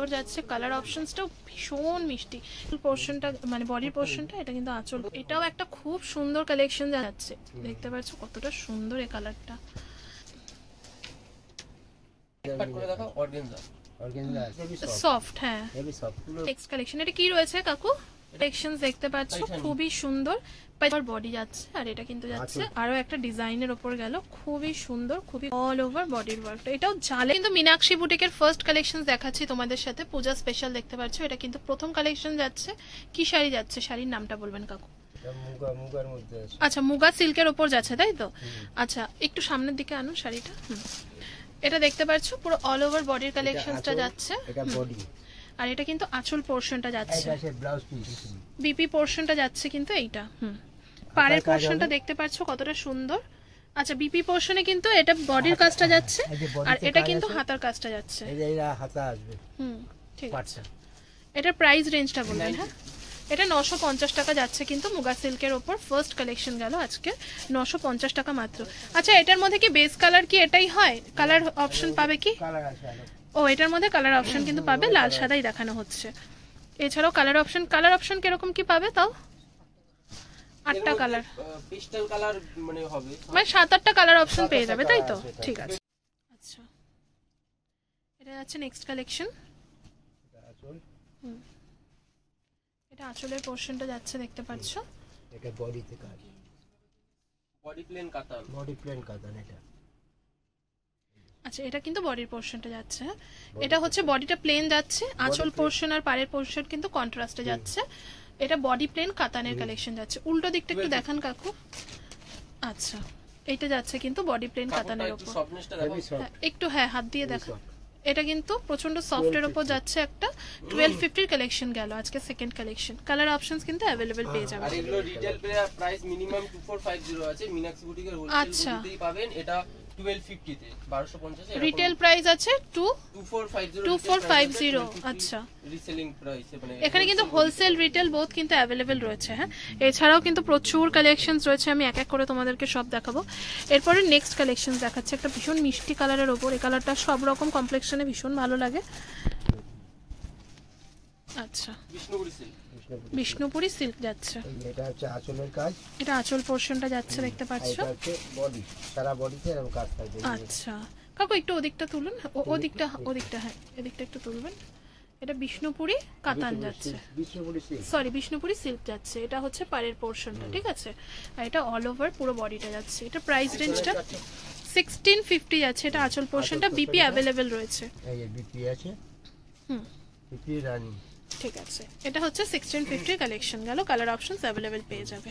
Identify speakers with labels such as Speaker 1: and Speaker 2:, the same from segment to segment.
Speaker 1: সুন্দর যাচ্ছে, কালার অপশনসটাও ভীষণ মিষ্টি। পোর্শনটা মানে বডির পোর্শনটা এটা কিন্তু আঁচল, এটাও একটা খুব সুন্দর কালেকশন যাচ্ছে, দেখতে পাচ্ছ কতটা সুন্দর এই কালারটা। সফট, হ্যাঁ টেক্সট কালেকশন। এটা কি রয়েছে কাকু? কালেকশন দেখতে পাচ্ছ খুবই সুন্দর, বডি যাচ্ছে আর এটা কিন্তু যাচ্ছে আরো একটা ডিজাইনের উপর গেল, খুবই সুন্দর, খুবই অল ওভার বডির ওয়ার্কটা। এটাও জালে কিন্তু মীনাক্ষী বুটিকের ফার্স্ট কালেকশন দেখাচ্ছি তোমাদের সাথে, পূজা স্পেশাল দেখতে পাচ্ছ। এটা কিন্তু প্রথম কালেকশন যাচ্ছে। কি শাড়ি যাচ্ছে, শাড়ির নামটা বলবেন কাকু? আচ্ছা মুগা সিল্কের উপর যাচ্ছে তাই তো? আচ্ছা একটু সামনের দিকে আনুন শাড়িটা। এটা দেখতে পাচ্ছ পুরো অল ওভার বডির কালেকশনটা যাচ্ছে, আর এটা কিন্তু আঁচল পোরশনটা যাচ্ছে, বিপি পোরশনটা যাচ্ছে কিন্তু এইটা। পাড়ের পোরশনটা দেখতে পাচ্ছ কতটা সুন্দর। আচ্ছা বিপি পোরশনে কিন্তু এটা বডির কাজটা যাচ্ছে আর এটা কিন্তু হাতার কাজটা যাচ্ছে। ঠিক আছে, এটা প্রাইস রেঞ্জটা বলবেন? হ্যাঁ এটা 950 টাকা যাচ্ছে কিন্তু মুগা সিল্কের ওপর ফার্স্ট কালেকশন গেল আজকে, 950 টাকা মাত্র। আচ্ছা এটার মধ্যে কি বেস কালার কি এটাই হয়? কালার অপশন পাবে কি? ও এটার মধ্যে কালার অপশন কিন্তু পাবে, লাল সাদাই দেখানো হচ্ছে। এছাড়াও কালার অপশন কিরকম কি পাবে তাও? 8টা কালার, পেস্টাল কালার মানে হবে, মানে 7-8টা কালার অপশন পেয়ে যাবে তাই তো? ঠিক আছে। আচ্ছা এটা আছে নেক্সট কালেকশন। এটা আঁচলের পোরশনটা যাচ্ছে দেখতে পাচ্ছ,
Speaker 2: এটা বডিতে কাজ, বডি প্লেন কাতান এটা।
Speaker 1: আচ্ছা এটা কিন্তু বডির পোরশনটা যাচ্ছে, এটা হচ্ছে বডিটা প্লেন যাচ্ছে, আঁচল পোরশন আর পাড়ের পোরশন কিন্তু কন্ট্রাস্টে যাচ্ছে। এটা বডি প্লেন কাতানের কালেকশন যাচ্ছে। উল্টো দিকটা একটু দেখান কাকু। আচ্ছা এটা যাচ্ছে কিন্তু বডি প্লেন কাতানের উপর একটু, হ্যাঁ হাত দিয়ে দেখান। এটা কিন্তু প্রচন্ড সফটের উপর যাচ্ছে, একটা 1250 কালেকশন গেল আজকে সেকেন্ড কালেকশন। কালার অপশনস কিন্তু अवेलेबल পেয়ে যাবেন।
Speaker 2: আর এগুলো রিটেল প্রাইস মিনিমাম 2450 আছে, মীনাক্ষী বুটিকের হোলসেল বুটিকেই পাবেন। এটা 1250 তে 1250
Speaker 1: রিটেল প্রাইস আছে 2450। আচ্ছা
Speaker 2: রিসেলিং প্রাইস মানে
Speaker 1: এখানে কিন্তু হোলসেল রিটেল বোথ কিন্তু अवेलेबल রয়েছে। হ্যাঁ এছাড়াও কিন্তু প্রচুর কালেকশনস রয়েছে, আমি এক এক করে তোমাদেরকে সব দেখাবো। এরপরে নেক্সট কালেকশন দেখাচ্ছে একটা ভীষণ মিষ্টি কালারের উপর, এই কালারটা সব রকম কমপ্লেক্সনে ভীষণ ভালো লাগে। আচ্ছা বিষ্ণুপুরি সিল্ক যাচ্ছে,
Speaker 2: এটা হচ্ছে আঁচলের কাজ,
Speaker 1: এটা আঁচল পোরশনটা যাচ্ছে দেখতে পাচ্ছো,
Speaker 2: এটা হচ্ছে বডি, সারা বডিতে এরকম কাজ থাকবে।
Speaker 1: আচ্ছা কাকু একটু ওদিকটা তুলুন, ওদিকটা হ্যাঁ এদিকটা একটু তুলবেন। এটা বিষ্ণুপুরি কাতান যাচ্ছে, সরি বিষ্ণুপুরি সিল্ক যাচ্ছে। এটা হচ্ছে পাড়ের পোরশনটা, ঠিক আছে, আর এটা অল ওভার পুরো বডিটা যাচ্ছে। এটা প্রাইস রেঞ্জটা 1650 যাচ্ছে। এটা আঁচল পোরশনটা, বিপি अवेलेबल রয়েছে,
Speaker 2: এই যে বিপি আছে, বিপি রানী, ঠিক আছে।
Speaker 1: এটা হচ্ছে 1650 কালেকশন গেল, কালার অপশনস अवेलेबल পেয়ে যাবে।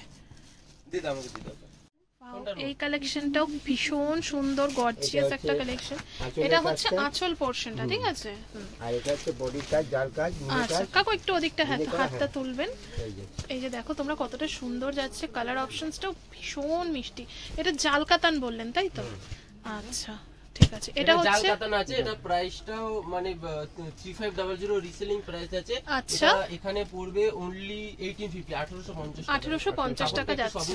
Speaker 1: এই কালেকশনটাও ভীষণ সুন্দর গর্জিয়াস একটা কালেকশন। এটা হচ্ছে আঁচল পোরশনটা, ঠিক আছে,
Speaker 2: আর এটা হচ্ছে বডি কাজ, জাল কাজ, মিনি কাজ।
Speaker 1: আচ্ছা কাকু একটু ওদিকটা হাতটা তুলবেন। এই যে দেখো তোমরা কতটা সুন্দর যাচ্ছে, কালার অপশনসটাও ভীষণ মিষ্টি। এটা জাল কাতান বললেন তাই তো? আচ্ছা ঠিক আছে, এটা হচ্ছে
Speaker 2: জাল কাতান আছে, এটা প্রাইসটাও মানে 3500 রিসেলিং প্রাইস আছে।
Speaker 1: আচ্ছা
Speaker 2: এখানে পড়বে অনলি 1850
Speaker 1: 1850 টাকা যাচ্ছে।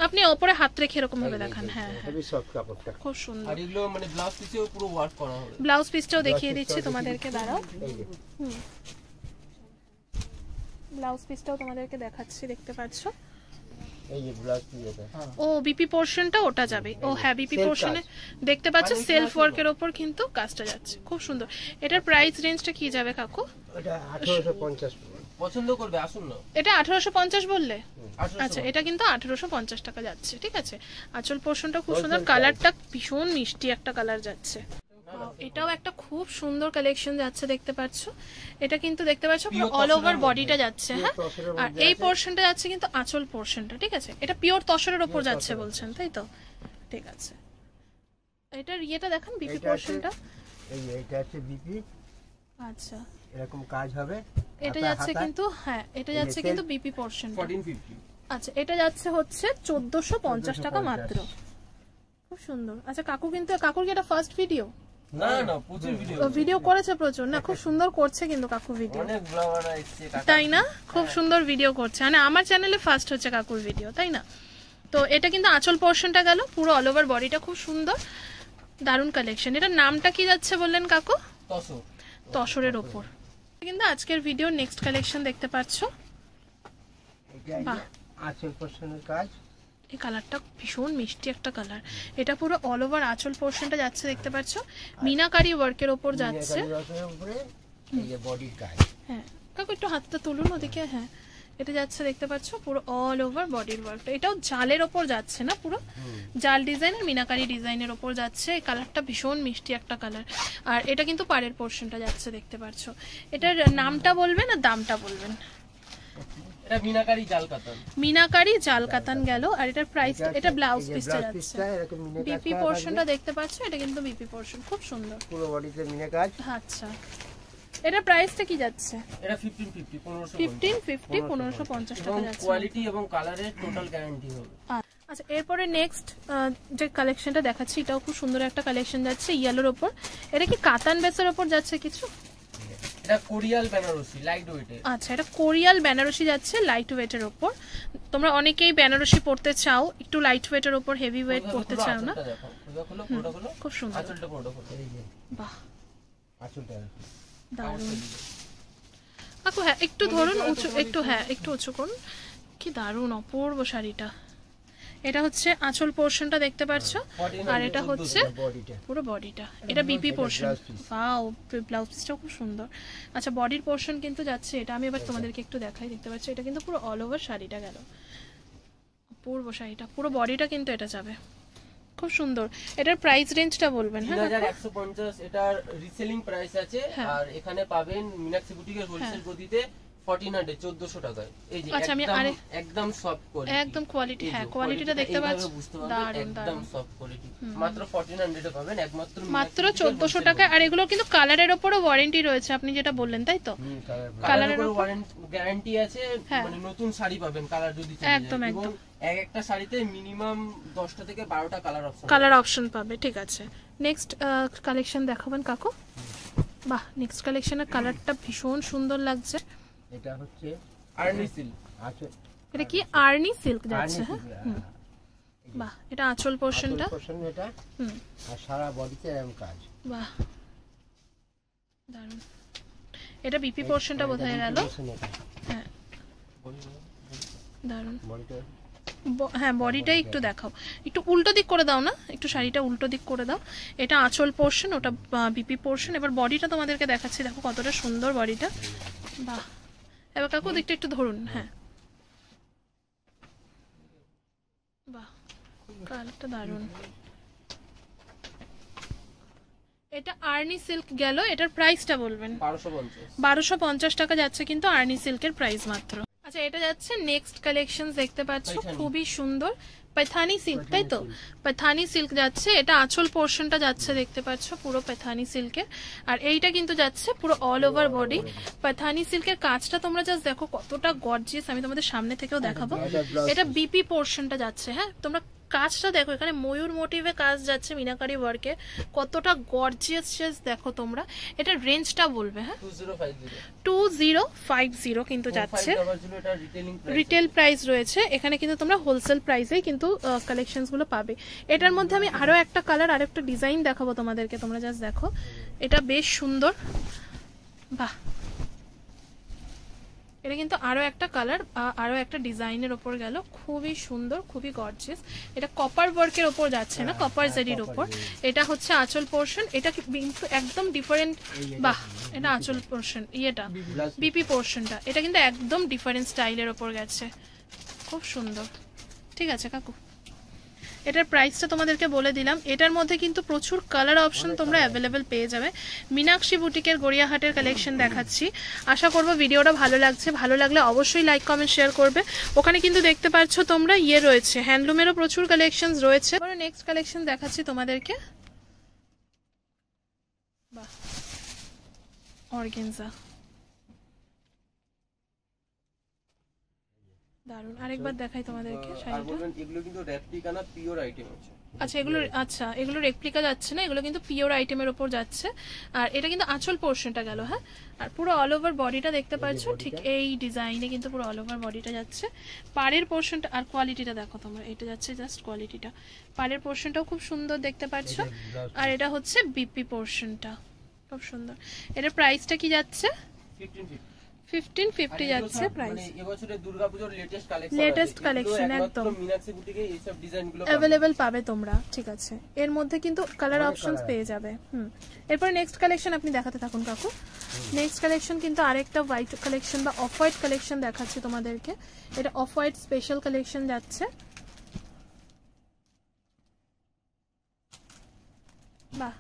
Speaker 1: আপনি উপরে হাত রেখে এরকম ভাবে দেখান, হ্যাঁ
Speaker 2: হেভি সফট কাপড়টা,
Speaker 1: খুব সুন্দর।
Speaker 2: আর এগুলো মানে ব্লাউজ পিসেও পুরো ওয়ার্ক করা হবে।
Speaker 1: ব্লাউজ পিসটাও দেখিয়ে দিচ্ছি তোমাদেরকে, দাঁড়াও। ব্লাউজ পিসটাও তোমাদেরকে দেখাচ্ছি, দেখতে পাচ্ছো
Speaker 2: এই যে ব্লাউজ পিস এটা।
Speaker 1: ও বিপি পোরশনটা ওটা যাবে। ও হ্যাঁ বিপি পোরশনে দেখতে পাচ্ছ সেলফ ওয়ার্কের উপর কিন্তু কাজটা যাচ্ছে, খুব সুন্দর। এটার প্রাইস রেঞ্জটা কি যাবে কাকু?
Speaker 2: এটা 1850 পছন্দ করবে আসুন না।
Speaker 1: এটা 1850 বললে? আচ্ছা এটা কিন্তু 1850 টাকা যাচ্ছে, ঠিক আছে। আঁচল পোরশনটা খুব সুন্দর, কালারটা ভীষণ মিষ্টি একটা কালার যাচ্ছে। এটাও একটা খুব সুন্দর কালেকশন যাচ্ছে দেখতে পাচ্ছ। এটা কিন্তু দেখতে পাচ্ছ পুরো অল ওভার বডিটা যাচ্ছে, হ্যাঁ, আর এই পোরশনটা যাচ্ছে কিন্তু আঁচল পোরশনটা, ঠিক আছে। এটা পিওর তসরের উপর যাচ্ছে বলছেন তাই তো? ঠিক আছে, এটার ইয়েটা দেখেন বিপি পোরশনটা,
Speaker 2: এই এটা হচ্ছে বিপি।
Speaker 1: আচ্ছা
Speaker 2: এরকম কাজ হবে।
Speaker 1: এটা যাচ্ছে কিন্তু, হ্যাঁ এটা যাচ্ছে কিন্তু বিপি পোরশন
Speaker 2: 1450।
Speaker 1: আচ্ছা এটা যাচ্ছে হচ্ছে 1450 টাকা মাত্র, খুব সুন্দর। আচ্ছা কাকু কিন্তু, কাকুর কি এটা ফার্স্ট ভিডিও?
Speaker 2: না না প্রচুর
Speaker 1: ভিডিও করেছে প্রচুর, না খুব সুন্দর করছে কিন্তু কাকু ভিডিও,
Speaker 2: অনেক ব্লগাররা এসেছে
Speaker 1: তাই না? খুব সুন্দর ভিডিও করছে, মানে আমার চ্যানেলে ফার্স্ট হচ্ছে কাকুর ভিডিও, তাই না? তো এটা কিন্তু আঁচল পোরশনটা গেল, পুরো অল ওভার বডিটা খুব সুন্দর, দারুন কালেকশন। এটার নামটা কি যাচ্ছে বললেন কাকু? তসরের ওপর। কিন্তু আজকের ভিডিও নেক্সট কালেকশন দেখতে পাচ্ছ, বাহ
Speaker 3: আঁচল পোর্শনের কাজ।
Speaker 1: এই কালারটা ভীষণ মিষ্টি একটা কালার, এটা পুরো অল ওভার আঁচল পোর্শনটা যাচ্ছে দেখতে পাচ্ছ, মিনাকারি ওয়ার্কের ওপর যাচ্ছে। হ্যাঁ কাকু একটু হাতটা তুলুন ওদিকে, হ্যাঁ এটা যাচ্ছে দেখতে পাচ্ছ পুরো অল ওভার বডির ওয়ার্কটা। এটাও জালের ওপর যাচ্ছে না, পুরো জাল ডিজাইন আর মিনাকারি ডিজাইনের ওপর যাচ্ছে। এই কালারটা ভীষণ মিষ্টি একটা কালার, আর এটা কিন্তু পাড়ের পোর্শনটা যাচ্ছে দেখতে পাচ্ছ। এটার নামটা বলবেন আর দামটা বলবেন।
Speaker 2: এটা মিনাকারি জাল কাতান,
Speaker 1: মিনাকারি জাল কাতান গেল। আর এটার প্রাইস, এটা ব্লাউজ পিসটা যাচ্ছে, বিপি পোর্শনটা দেখতে পাচ্ছ, এটা কিন্তু বিপি পোর্শন, খুব সুন্দর
Speaker 3: পুরো বডিতে মিনা কাজ।
Speaker 1: আচ্ছা এটা প্রাইসটা কি যাচ্ছে?
Speaker 2: এটা 1550
Speaker 1: 1550 টাকা যাচ্ছে।
Speaker 2: কোয়ালিটি এবং কালারের টোটাল গ্যারান্টি হবে।
Speaker 1: আচ্ছা এরপরে নেক্সট যে কালেকশনটা দেখাচ্ছি, এটাও খুব সুন্দর একটা কালেকশন যাচ্ছে ইয়েলোর ওপর। এটা কি কাতান বেসের ওপর যাচ্ছে কিছু?
Speaker 2: এটা কোরিয়াল বেনারসি লাইট ওয়েটের।
Speaker 1: আচ্ছা এটা কোরিয়াল বেনারসি যাচ্ছে লাইট ওয়েটের ওপর। তোমরা অনেকেই বেনারসি পড়তে চাও, একটু লাইট ওয়েটের ওপর হেভি ওয়েট পড়তে চাও না, খুব সুন্দর।
Speaker 2: আঁচলটা পুরোটা খোলো,
Speaker 1: বাহ
Speaker 3: আঁচলটা
Speaker 1: দারুণ। আপু হ্যাঁ একটু ধরুন উঁচু, একটু হ্যাঁ একটু উঁচু করুন। কি দারুণ অপূর্ব শাড়িটা। এটা হচ্ছে আঁচল পোর্শনটা দেখতে পাচ্ছ, আর এটা হচ্ছে পুরো বডিটা। এটা বিপি পোর্শন, ওয়াও ব্লাউজ পিসটাও খুব সুন্দর। আচ্ছা বডির পোর্শন কিন্তু যাচ্ছে এটা, আমি এবার তোমাদেরকে একটু দেখাই, দেখতে পাচ্ছ এটা কিন্তু পুরো অল ওভার শাড়িটা গেল, অপূর্ব শাড়িটা, পুরো বডিটা কিন্তু এটা যাবে, খুব সুন্দর। এটার প্রাইস রেঞ্জটা বলবেন? হ্যাঁ
Speaker 2: 3150 এটার রিসেলিং প্রাইস আছে, আর এখানে পাবেন মীনাক্ষী বুটিকের হোলসেল গদিতে 1400 1400 টাকায়। এই যে
Speaker 1: আচ্ছা আমি
Speaker 2: একদম সফট কোয়ালিটি,
Speaker 1: একদম কোয়ালিটি, হ্যাঁ কোয়ালিটিটা দেখতে পাচ্ছ, দারুণ
Speaker 2: একদম সফট কোয়ালিটি। মাত্র 1400 এ পাবেন, একমাত্র
Speaker 1: মাত্র 1400 টাকা। আর এগুলো কিন্তু কালারের উপরও ওয়ারেন্টি রয়েছে, আপনি যেটা বললেন তাই তো?
Speaker 2: কালারের উপর গ্যারান্টি আছে, মানে নতুন শাড়ি পাবেন কালার যদি চলে যায়।
Speaker 1: একদম একদম,
Speaker 2: এক একটা শাড়িতে মিনিমাম 10টা থেকে 12টা
Speaker 1: কালার অপশন পাবে। ঠিক আছে নেক্সট কালেকশন দেখাবেন কাকু। বাহ নেক্সট কালেকশনের কালারটা ভীষণ সুন্দর লাগছে।
Speaker 3: এটা হচ্ছে
Speaker 2: আর্নি সিল্ক।
Speaker 3: আঁচল,
Speaker 1: এটা কি আর্নি সিল্ক যাচ্ছে? হ্যাঁ বাহ এটা আঁচল পোর্শনটা,
Speaker 3: এটা আর সারা বডিতে এরকম কাজ।
Speaker 1: বাহ দারুণ। এটা বিপি পোর্শনটা বোঝাই গেল, হ্যাঁ দারুণ। হ্যাঁ বডিটাই একটু দেখাও, একটু উল্টো দিক করে দাও না, একটু শাড়িটা উল্টো দিক করে দাও। এটা আঁচল পোর্শন, ওটা বিপি পোর্শন। এবার বডিটা তোমাদেরকে দেখাচ্ছি, দেখো কতটা সুন্দর বডিটা। বাহ এবার কাকু দিকটা একটু ধরুন, হ্যাঁ বাহ কালারটা দারুণ। এটা আর্নি সিল্ক গেল, এটার প্রাইসটা বলবেন? 1250 টাকা যাচ্ছে কিন্তু আর্নি সিল্কের প্রাইস মাত্র। আচ্ছা এটা যাচ্ছে নেক্সট কালেকশন দেখতে পাচ্ছ, খুবই সুন্দর पैथानी सिल्क তাই তো? पैथानी सिल्क যাচ্ছে, এটা আঁচল পোরশনটা যাচ্ছে দেখতে পাচ্ছ পুরো पैथानी সিল্কের। আর এইটা কিন্তু যাচ্ছে পুরো অল ওভার বডি पैथानी সিল্কের। কাজটা তোমরা জাস্ট দেখো কতটা গর্জিয়াস, আমি তোমাদের সামনে থেকেও দেখাবো। এটা বিপি পোরশনটা যাচ্ছে, হ্যাঁ তোমরা কাজটা দেখো, এখানে ময়ূর মোটিভে কাজ যাচ্ছে মিনাকারি ওয়ার্কে, কতটা গর্জিয়াস দেখো তোমরা। এটা রেঞ্জটা বলবে? হ্যাঁ 2050 কিন্তু যাচ্ছে, রিটেল প্রাইস রয়েছে এখানে, কিন্তু তোমরা হোলসেল প্রাইসেই কিন্তু কালেকশনস গুলো পাবে। এটার মধ্যে আমি আরো একটা কালার আর একটা ডিজাইন দেখাবো তোমাদেরকে, তোমরা জাস্ট দেখো এটা বেশ সুন্দর। বাহ এটা কিন্তু আরো একটা কালার, আরো একটা ডিজাইনের উপর গেল, খুবই সুন্দর, খুবই গর্জিয়াস। এটা কপার ওয়ার্কের উপর যাচ্ছে না, কপার জারির উপর। এটা হচ্ছে আঁচল পোর্শন, এটা কিন্তু একদম ডিফারেন্ট। বাহ এটা আঁচল পোর্শন, ইয়েটা বিপি পোর্শনটা, এটা কিন্তু একদম ডিফারেন্ট স্টাইলের উপর গেছে, খুব সুন্দর। ঠিক আছে কাকু, এটার প্রাইসটা তোমাদেরকে বলে দিলাম। এটার মধ্যে কিন্তু প্রচুর কালার অপশন তোমরা অ্যাভেলেবেল পেয়ে যাবে। মীনাক্ষী বুটিকের গড়িয়াহাটের কালেকশন দেখাচ্ছি, আশা করব ভিডিওটা ভালো লাগছে। ভালো লাগলে অবশ্যই লাইক কমেন্ট শেয়ার করবে। ওখানে কিন্তু দেখতে পাচ্ছ তোমরা ইয়ে রয়েছে, হ্যান্ডলুমেরও প্রচুর কালেকশনস রয়েছে। নেক্সট কালেকশন দেখাচ্ছি তোমাদেরকে। বাহ অর্গানজা দারুন, আরেকবার দেখাই তোমাদেরকে শাড়িটা।
Speaker 2: এগুলো কিন্তু রেপ্লিকা না, পিওর আইটেম আছে।
Speaker 1: আচ্ছা এগুলো রেপ্লিকা যাচ্ছে না, এগুলো কিন্তু পিওর আইটেমের উপর যাচ্ছে। আর এটা কিন্তু আঁচল পোর্শনটা গেল, হ্যাঁ। আর পুরো অল ওভার বডিটা দেখতে পাচ্ছ, ঠিক এই ডিজাইনে কিন্তু পুরো অল ওভার বডিটা যাচ্ছে। পাড়ের পোর্শনটা আর কোয়ালিটিটা দেখো তোমরা, এটা যাচ্ছে জাস্ট কোয়ালিটিটা। পাড়ের পোর্শনটাও খুব সুন্দর দেখতে পাচ্ছ। আর এটা হচ্ছে বিপি পোর্শনটা, খুব সুন্দর। এটা প্রাইসটা কি যাচ্ছে?
Speaker 2: 1550
Speaker 1: যাচ্ছে প্রাইস।
Speaker 2: মানে এবছরের দুর্গাপূজার
Speaker 1: লেটেস্ট কালেকশন একদম
Speaker 2: মীনাক্ষী বুটিকে এই সব ডিজাইনগুলো
Speaker 1: अवेलेबल পাবে তোমরা, ঠিক আছে। এর মধ্যে কিন্তু কালার অপশনস পেয়ে যাবে। এরপর নেক্সট কালেকশন আপনি দেখাতে থাকুন কাকু। নেক্সট কালেকশন কিন্তু আরেকটা হোয়াইট কালেকশন বা অফ হোয়াইট কালেকশন দেখাচ্ছি তোমাদেরকে। এটা অফ হোয়াইট স্পেশাল কালেকশন যাচ্ছে। বাহ,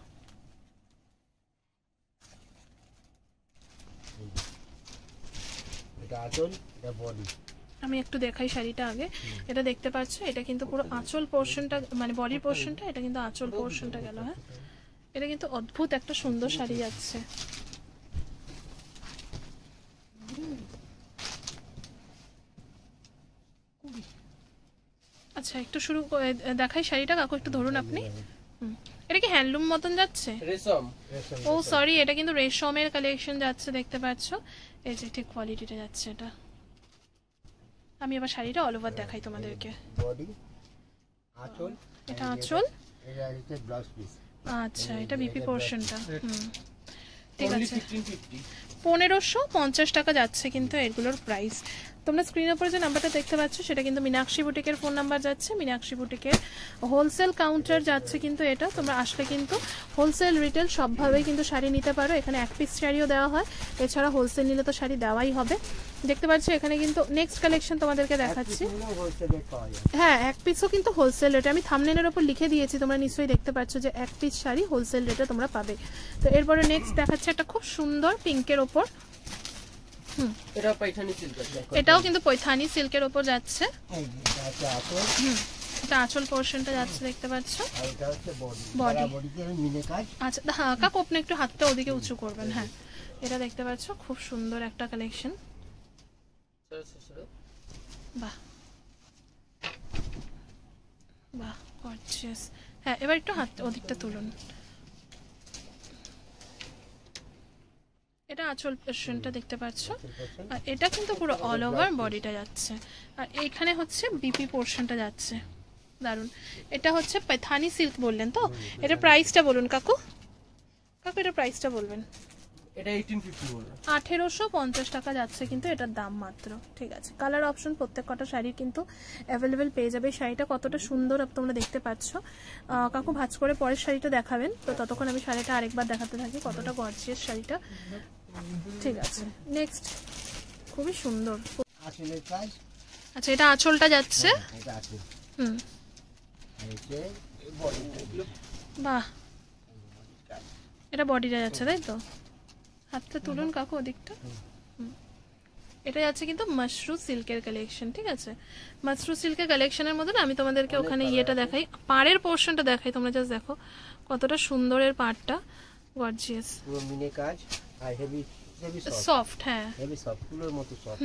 Speaker 3: এটা আঁচল, এটা বডি।
Speaker 1: আমি একটু দেখাই শাড়িটা আগে। এটা দেখতে পাচ্ছ, এটা কিন্তু পুরো আঁচল পোরশনটা, মানে বডির পোরশনটা, এটা কিন্তু আঁচল পোরশনটা গেল। হ্যাঁ, এটা কিন্তু অদ্ভুত একটা সুন্দর শাড়ি যাচ্ছে। আচ্ছা, একটু শুরু দেখাই শাড়িটা কাকু, একটু ধরুন আপনি। এটা কি হ্যান্ডলুম মতন যাচ্ছে?
Speaker 2: রেশম।
Speaker 1: ও সরি, এটা কিন্তু রেশমের কালেকশন যাচ্ছে, দেখতে পাচ্ছ। এই যে ঠিক কোয়ালিটিটা যাচ্ছে এটা। আমি আবার শাড়িটা অল ওভার দেখাই তোমাদেরকে।
Speaker 3: বডি, আঁচল,
Speaker 1: এটা আঁচল,
Speaker 3: এটা হচ্ছে ব্লাউজ পিস।
Speaker 1: আচ্ছা, এটা বিপি পোরশনটা। ঠিক আছে,
Speaker 2: 1550
Speaker 1: 1550 টাকা যাচ্ছে কিন্তু এগুলোর প্রাইস। তোমরা স্ক্রিনের উপরে যে নাম্বারটা দেখতে পাচ্ছ সেটা কিন্তু মীনাক্ষী বুটিকের ফোন নাম্বার যাচ্ছে। মীনাক্ষী বুটিকের হোলসেল কাউন্টার যাচ্ছে কিন্তু এটা। তোমরা আসলে কিন্তু হোলসেল রিটেল সবভাবেই কিন্তু শাড়ি নিতে পারো। এখানে এক পিস শাড়িও দেওয়া হয়, এছাড়া হোলসেল নিলে তো শাড়ি দেওয়াই হবে। দেখতে পাচ্ছ এখানে কিন্তু নেক্সট কালেকশন তোমাদেরকে দেখাচ্ছি। হ্যাঁ, এক পিসও কিন্তু হোলসেল রেটে, আমি থাম্বনেলের উপর লিখে দিয়েছি, তোমরা নিশ্চয়ই দেখতে পাচ্ছ যে এক পিস শাড়ি হোলসেল রেটে তোমরা পাবে। তো এরপরে নেক্সট দেখাচ্ছে একটা খুব সুন্দর পিঙ্কের ওপর। এটাও কিন্তু পৈথানি সিল্কের ওপর যাচ্ছে। এটা আঁচল পোরশনটা যাচ্ছে, দেখতে পাচ্ছ। বডি, আচ্ছা হ্যাঁ কাকু, আপনি একটু হাতটা ওদিকে উঁচু করবেন। হ্যাঁ, এটা দেখতে পাচ্ছ, খুব সুন্দর একটা কালেকশন। বাহ বাহ, গর্জিয়াস। হ্যাঁ, এবার একটু হাত ওদিকটা তুলুন। এটা আঁচল পোরশনটা দেখতে পাচ্ছ, আর এটা কিন্তু পুরো অল ওভার বডিটা যাচ্ছে। আর এইখানে হচ্ছে বিপি পোরশনটা যাচ্ছে, দারুন। এটা হচ্ছে পৈথানি সিল্ক বললেন তো? এটা প্রাইসটা বলুন কাকু। কাকু, এটা প্রাইসটা বলবেন।
Speaker 2: এটা 1850 বলবো।
Speaker 1: 1850 টাকা যাচ্ছে কিন্তু এটার দাম মাত্র। ঠিক আছে, কালার অপশন প্রত্যেক কটা শাড়ির কিন্তু অ্যাভেলেবেল পেয়ে যাবে। শাড়িটা কতটা সুন্দর তোমরা দেখতে পাচ্ছ। কাকু ভাঁজ করে পরের শাড়িটা দেখাবেন, তো ততক্ষণ আমি শাড়িটা আরেকবার দেখাতে থাকি কতটা গর্জিয়াস শাড়িটা। ঠিক আছে, নেক্সট। খুবই সুন্দর
Speaker 3: আঁচলের কাজ।
Speaker 1: আচ্ছা, এটা আঁচলটা যাচ্ছে।
Speaker 3: এটা আঁচল।
Speaker 1: বাহ, এটা বডিটা যাচ্ছে, তাই তো? হাতটা তুলুন কাকু ওদিকটা। এটা যাচ্ছে কিন্তু মাশরু সিল্কের কালেকশন। ঠিক আছে, মাশরু সিল্কের কালেকশনের মধ্যে আমি তোমাদেরকে ওখানে ইয়েটা দেখাই, পাড়ের পোরশনটা দেখাই। তোমরা জাস্ট দেখো কতটা সুন্দরের পাড়টা, গর্জিয়াস।
Speaker 3: পুরো মিনে কাজ আর হেভি
Speaker 1: সফট। হ্যাঁ,
Speaker 3: হেভি সফট, ফুলের মতো সফট।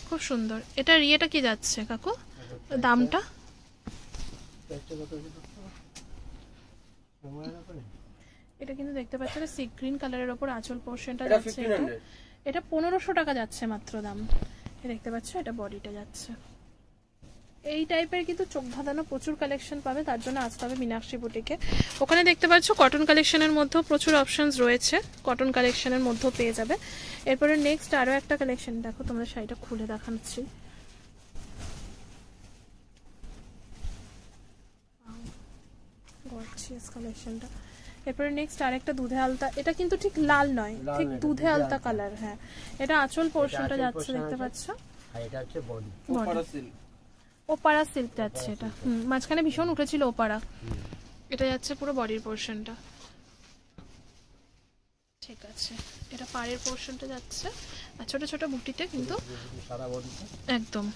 Speaker 1: খুব সুন্দর। এটা ইয়েটা কি যাচ্ছে কাকু, দামটা? এটা কিন্তু দেখতে পাচ্ছ সি গ্রিন কালারের উপর আঁচল পোরশনটা যাচ্ছে। এটা 1500 টাকা যাচ্ছে মাত্র দাম। দেখতে পাচ্ছ, এটা বডিটা যাচ্ছে। এই টাইপের কিন্তু চোখ ধাঁধানো প্রচুর কালেকশন পাবে, তার জন্য আসতে হবে মীনাক্ষী বুটিকে। ওখানে দেখতে পাচ্ছ কটন কালেকশনের মধ্যেও প্রচুর অপশনস রয়েছে, কটন কালেকশনের মধ্যেও পেয়ে যাবে। এরপরে নেক্সট আরও একটা কালেকশন দেখো, তোমরা শাড়িটা খুলে দেখাচ্ছি। গর্জিয়াস কালেকশনটা। এরপরে নেক্সট আরেকটা দুধে আলতা। এটা কিন্তু ঠিক লাল নয়, ঠিক দুধে আলতা কালার। হ্যাঁ, এটা আঁচল পোরশনটা যাচ্ছে, দেখতে পাচ্ছ।
Speaker 3: আর এটা হচ্ছে বডি,
Speaker 1: ওপারা সিল্ক যাচ্ছে এটা। মাঝখানে ভীষণ উঠেছিল ওপারা, এটা যাচ্ছে পুরো বডির পোরশনটা। ঠিক আছে, এটা পাড়ের পোরশনটা যাচ্ছে, আর ছোট ছোট বুটিতে কিন্তু
Speaker 3: সারা বডিতে
Speaker 1: একদম।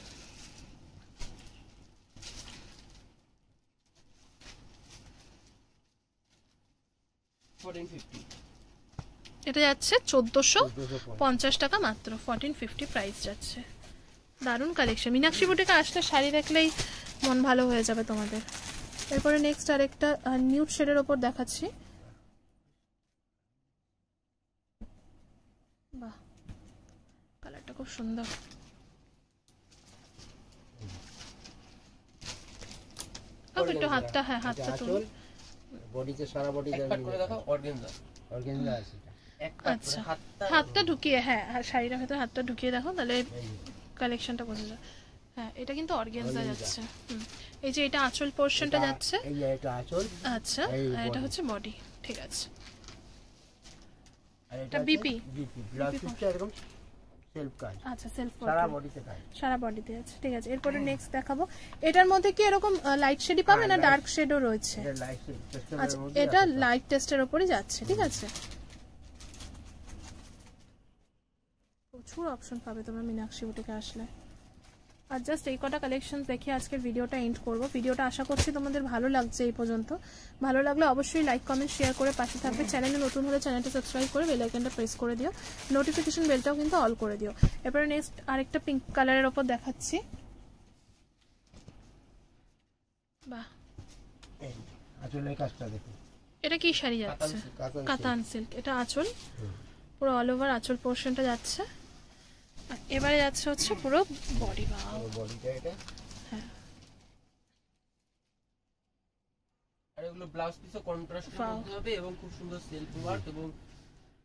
Speaker 1: এটা যাচ্ছে 1450 টাকা মাত্র। 1450 প্রাইস যাচ্ছে। দারুণ কালেকশন। মীনাক্ষী বুটিকে আসলে শাড়ি দেখলেই মন ভালো হয়ে যাবে তোমাদের। এরপরে নেক্সট আরেকটা নিউড শেডের ওপর দেখাচ্ছি। বাহ, কালারটা খুব সুন্দর। একটু হাতটা, হ্যাঁ হাতটা তুলুন।
Speaker 3: বডিতে সারা বডি
Speaker 2: করে দেখো, অর্গানজা।
Speaker 3: অর্গানজা আছে এটা।
Speaker 1: আচ্ছা হাতটা ঢুকিয়ে, হ্যাঁ শাড়িটার ভেতর হাতটা ঢুকিয়ে দেখো তাহলে কালেকশনটা বোঝা যায়। হ্যাঁ এটা কিন্তু অর্গানজা যাচ্ছে। এই যে এটা আঁচল পোরশনটা যাচ্ছে,
Speaker 3: এই যে এটা আঁচল।
Speaker 1: আচ্ছা আর এটা হচ্ছে বডি, ঠিক আছে।
Speaker 3: আর
Speaker 1: এটা বিপি
Speaker 3: ব্লাউজ পিসটা এরকম সেলফ কাজ।
Speaker 1: আচ্ছা সেলফ
Speaker 3: সারা বডিতে কাজ,
Speaker 1: সারা বডিতে আছে, ঠিক আছে। এরপরে নেক্সট দেখাবো, এটার মধ্যে কি এরকম লাইট শেডই পাবে না ডার্ক শেডও রয়েছে?
Speaker 3: এটা লাইট টেস্টের
Speaker 1: আচ্ছা
Speaker 3: মধ্যে
Speaker 1: এটা লাইট টেস্টের উপরই যাচ্ছে, ঠিক আছে। প্রচুর অপশন পাবে তোমরা মীনাক্ষী বুটিকে আসলে। আর জাস্ট এই কটা কালেকশন দেখে আজকের ভিডিওটা এন্ড করব। ভিডিওটা আশা করছি তোমাদের ভালো লাগছে এই পর্যন্ত। ভালো লাগলে অবশ্যই লাইক কমেন্ট শেয়ার করে পাশে থাকবে। চ্যানেলে নতুন হলে চ্যানেলটা সাবস্ক্রাইব করে বেল আইকনটা প্রেস করে দিও, নোটিফিকেশন বেলটাও কিন্তু অল করে দিও। এরপরে নেক্সট আরেকটা পিঙ্ক কালারের ওপর দেখাচ্ছি। বাহ
Speaker 3: আঁচলের কাজটা দেখো,
Speaker 1: এটা কি শাড়ি যাচ্ছে? কাতান সিল্ক। এটা আঁচল, পুরো অল ওভার আঁচল পোরশনটা যাচ্ছে। আর এবারে যাচ্ছে হচ্ছে পুরো বডি। বাও
Speaker 3: বডিটা এটা।
Speaker 1: হ্যাঁ
Speaker 2: আর এগুলো ব্লাউজ পিসও কন্ট্রাস্ট করতে হবে এবং খুব সুন্দর সেলফ ওয়ার্ক এবং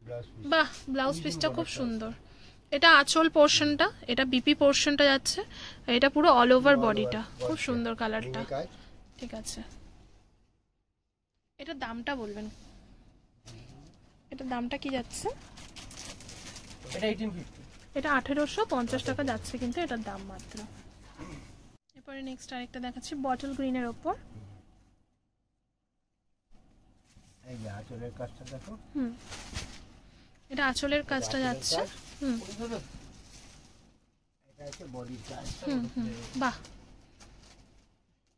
Speaker 3: ব্লাউজ পিস।
Speaker 1: বাহ ব্লাউজ পিসটা খুব সুন্দর। এটা আঁচল পোরশনটা, এটা বিপি পোরশনটা যাচ্ছে, আর এটা পুরো অল ওভার বডিটা। খুব সুন্দর কালারটা, ঠিক আছে। এটা দামটা বলবেন, এটা দামটা কি যাচ্ছে?
Speaker 2: এটা 1850,
Speaker 1: এটা 1850 টাকা যাচ্ছে কিন্তু এটার দাম মাত্র। এরপরে নেক্সট আরেকটা দেখাচ্ছি বটল গ্রিনের ওপর।
Speaker 3: এই যে আঁচলের কাজটা দেখো।
Speaker 1: এটা আঁচলের কাজটা যাচ্ছে।
Speaker 3: এটা হচ্ছে বডির কাজ।
Speaker 1: বাহ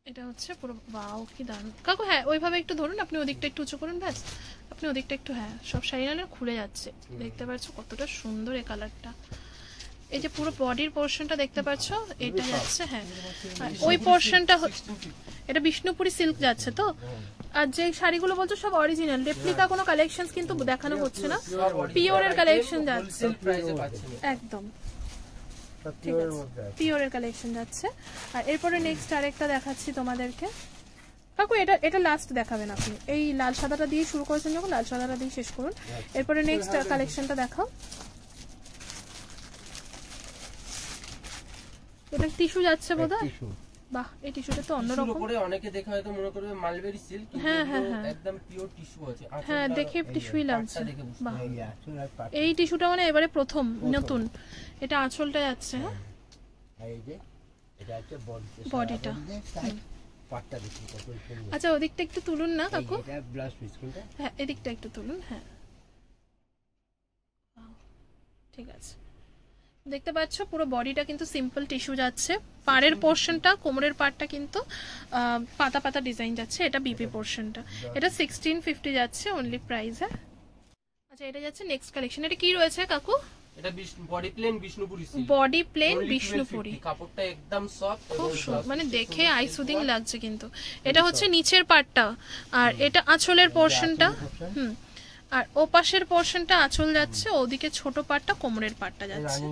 Speaker 1: এটা হচ্ছে পুরো, বাও কি দারুণ কাকু। হ্যাঁ ওইভাবে একটু ধরুন, আপনি ওদিকটা একটু উঁচু করুন, ব্যাস আপনি ওদিকটা একটু, হ্যাঁ সব শাড়ি নালে খুলে যাচ্ছে। দেখতে পাচ্ছ কতটা সুন্দর এই কালারটা। এই যে পুরো বডির পোরশনটা দেখতে পাচ্ছ, এটা যাচ্ছে। হ্যাঁ ওই পোরশনটা এটা বিষ্ণুপুরি সিল্ক যাচ্ছে তো। আর যে শাড়িগুলো বলছো সব অরিজিনাল, রেপ্লিকা কোনো কালেকশনস কিন্তু দেখানো হচ্ছে না, পিওরের কালেকশন যাচ্ছে একদম, পিওরের কালেকশন যাচ্ছে। আর এরপরে নেক্সট আরেকটা দেখাচ্ছি তোমাদেরকে কাকু। এটা লাস্ট দেখাবেন আপনি, এই লাল সাদাটা দিয়ে শুরু করেছেন যখন, লাল সাদাটা দিয়ে শেষ করুন। এরপরে নেক্সট কালেকশনটা দেখাও। এটা টিস্যু যাচ্ছে বোধহয়। বাহ এই টিস্যুটা তো অন্যরকম
Speaker 2: করে অনেকে দেখে হয়তো মনে করবে মালবেরি সিল্ক,
Speaker 1: হ্যাঁ
Speaker 2: একদম পিওর টিস্যু আছে।
Speaker 1: হ্যাঁ দেখে টিস্যুই লাগছে। বাহ এই টিস্যুটা মানে এবারে প্রথম নতুন। এটা আঁচলটা যাচ্ছে। হ্যাঁ
Speaker 3: এই যে এটা হচ্ছে
Speaker 1: বডিটা।
Speaker 3: পাটটা দেখুন কত সুন্দর।
Speaker 1: আচ্ছা ওদিকটা একটু তুলুন না কাকু।
Speaker 3: এটা ব্লাউজ পিস কোনটা?
Speaker 1: হ্যাঁ এদিকটা একটু তুলুন। হ্যাঁ ঠিক আছে, দেখতে পাচ্ছ পুরো বডিটা কিন্তু সিম্পল টিস্যু যাচ্ছে। পাড়ের পোরশনটা, কোমরের পাড়টা কিন্তু পাতা পাতা ডিজাইন যাচ্ছে। এটা বিপি পোরশনটা, এটা 1650 যাচ্ছে অনলি প্রাইসে। আচ্ছা এটা যাচ্ছে নেক্সট কালেকশন। এটা কি রয়েছে কাকু?
Speaker 2: এটা body plain Bishnupuri silk.
Speaker 1: Body plain Bishnupuri,
Speaker 2: কাপড়টা একদম সফট,
Speaker 1: খুব মানে দেখে আই সুদিং লাগছে কিন্তু। এটা হচ্ছে নিচের পাড়টা, আর এটা আঁচলের পোরশনটা। আর ওপাশের পোরশনটা আঁচল যাচ্ছে, ওদিকে ছোট পাটটা কোমরের পাটটা যাচ্ছে।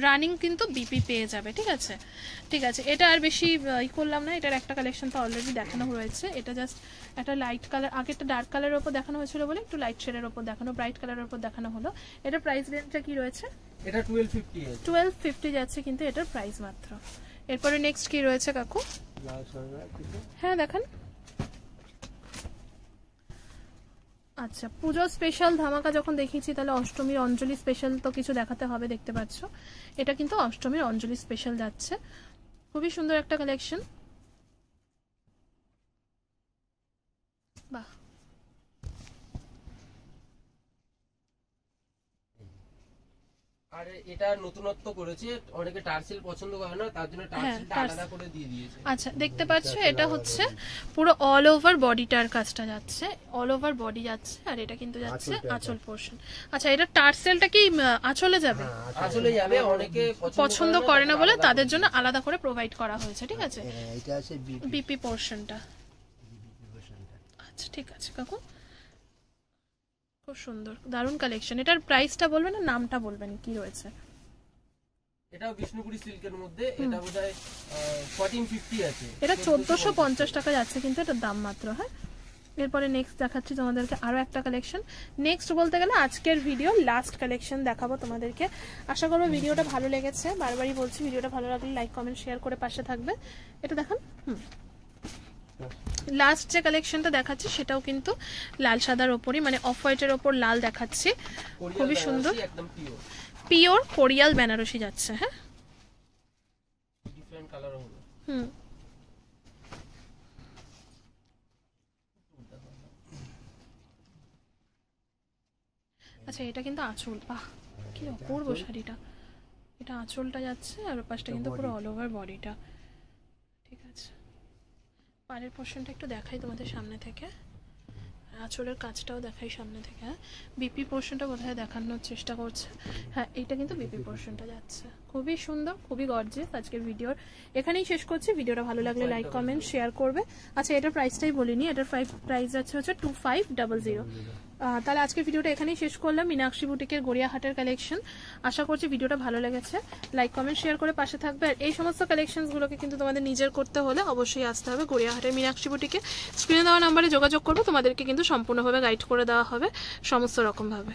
Speaker 1: রানিং কিন্তু বিপি পেয়ে যাবে, ঠিক আছে ঠিক আছে। এটা আর বেশি ই করলাম না, এটার একটা কালেকশন তো অলরেডি দেখানো হয়েছে। এটা জাস্ট একটা লাইট কালার, আগে একটা ডার্ক কালারের উপর দেখানো হয়েছিল বলে একটু লাইট শেডের উপর দেখানো, ব্রাইট কালারের উপর দেখানো হলো। এটা প্রাইস রেঞ্জটা কি রয়েছে?
Speaker 2: এটা
Speaker 1: 1250 যাচ্ছে কিন্তু এটার প্রাইস মাত্র। এরপরে নেক্সট কি রয়েছে কাকু? হ্যাঁ দেখান। আচ্ছা পুজো স্পেশাল ধামাকা যখন দেখিয়েছি, তাহলে অষ্টমীর অঞ্জলি স্পেশাল তো কিছু দেখাতে হবে। দেখতে পাচ্ছ এটা কিন্তু অষ্টমীর অঞ্জলি স্পেশাল যাচ্ছে। খুবই সুন্দর একটা কালেকশন। বাহ
Speaker 2: আর এটা নতুনত্ব করেছে, অনেকে টার্সেল পছন্দ করে না, তার জন্য টার্সেলটা আলাদা করে দিয়ে দিয়েছে।
Speaker 1: আচ্ছা দেখতে পাচ্ছ এটা হচ্ছে পুরো অল ওভার বডিটার কাজটা যাচ্ছে, অল ওভার বডি যাচ্ছে। আর এটা কিন্তু যাচ্ছে আঁচল পোরশন। আচ্ছা এটা টার্সেলটা কি আঁচলে যাবে?
Speaker 2: আঁচলে যাবে, অনেকে
Speaker 1: পছন্দ করে না বলে তাদের জন্য আলাদা করে প্রোভাইড করা হয়েছে, ঠিক আছে।
Speaker 3: এটা আছে
Speaker 1: বিপি পোরশনটা। আচ্ছা ঠিক আছে কাকু, খুব সুন্দর দারুণ কালেকশন। এটার প্রাইসটা বলবেন না নামটা বলবেন কি রয়েছে?
Speaker 2: এটাও বিষ্ণুপুরি সিল্কের মধ্যে, এটা বোধহয় 1450 আছে।
Speaker 1: এটা 1450 টাকা যাচ্ছে কিন্তু এটার দাম মাত্র। হ্যাঁ এরপরে নেক্সট দেখাচ্ছি তোমাদেরকে আরও একটা কালেকশন। নেক্সট বলতে গেলে আজকের ভিডিও লাস্ট কালেকশন দেখাবো তোমাদেরকে। আশা করবো ভিডিওটা ভালো লেগেছে, বারবারই বলছি ভিডিওটা ভালো লাগলে লাইক কমেন্ট শেয়ার করে পাশে থাকবে। এটা দেখান। লাস্ট যে কালেকশনটা দেখাচ্ছি সেটাও কিন্তু লাল সাদার ওপরই, মানে অফ হোয়াইটের ওপর লাল দেখাচ্ছি, খুবই সুন্দর, পিওর কোরিয়াল বেনারসি যাচ্ছে। হ্যাঁ,
Speaker 2: ডিফারেন্ট কালার হবে।
Speaker 1: আচ্ছা, এটা কিন্তু আঁচল, বাহ কি অপূর্ব শাড়িটা। এটা আঁচলটা যাচ্ছে আর পাশটা কিন্তু পুরো অল ওভার বডিটা। ঠিক আছে, পাড়ের পোর্শনটা একটু দেখাই তোমাদের সামনে থেকে, আঁচলের কাজটাও দেখাই সামনে থেকে। হ্যাঁ, বিপি পোর্শনটা কোথায় দেখানোর চেষ্টা করছে। হ্যাঁ, এইটা কিন্তু বিপি পোর্শনটা যাচ্ছে, খুবই সুন্দর, খুবই গর্জিয়াস। আজকের ভিডিওর এখানেই শেষ করছি। ভিডিওটা ভালো লাগলে লাইক কমেন্ট শেয়ার করবে। আচ্ছা, এটার প্রাইসটাই বলিনি, এটার প্রাইস আছে হচ্ছে 2500। তাহলে আজকের ভিডিওটা এখানেই শেষ করলাম, মীনাক্ষী বুটিকের গড়িয়াহাটের কালেকশন। আশা করছি ভিডিওটা ভালো লেগেছে, লাইক কমেন্ট শেয়ার করে পাশে থাকবে। আর এই সমস্ত কালেকশনসগুলোকে কিন্তু তোমাদের নিজের করতে হলে অবশ্যই আসতে হবে গড়িয়াহাটের মীনাক্ষী বুটিকে। স্ক্রিনে দেওয়া নাম্বারে যোগাযোগ করবে, তোমাদেরকে কিন্তু সম্পূর্ণভাবে গাইড করে দেওয়া হবে সমস্ত রকমভাবে।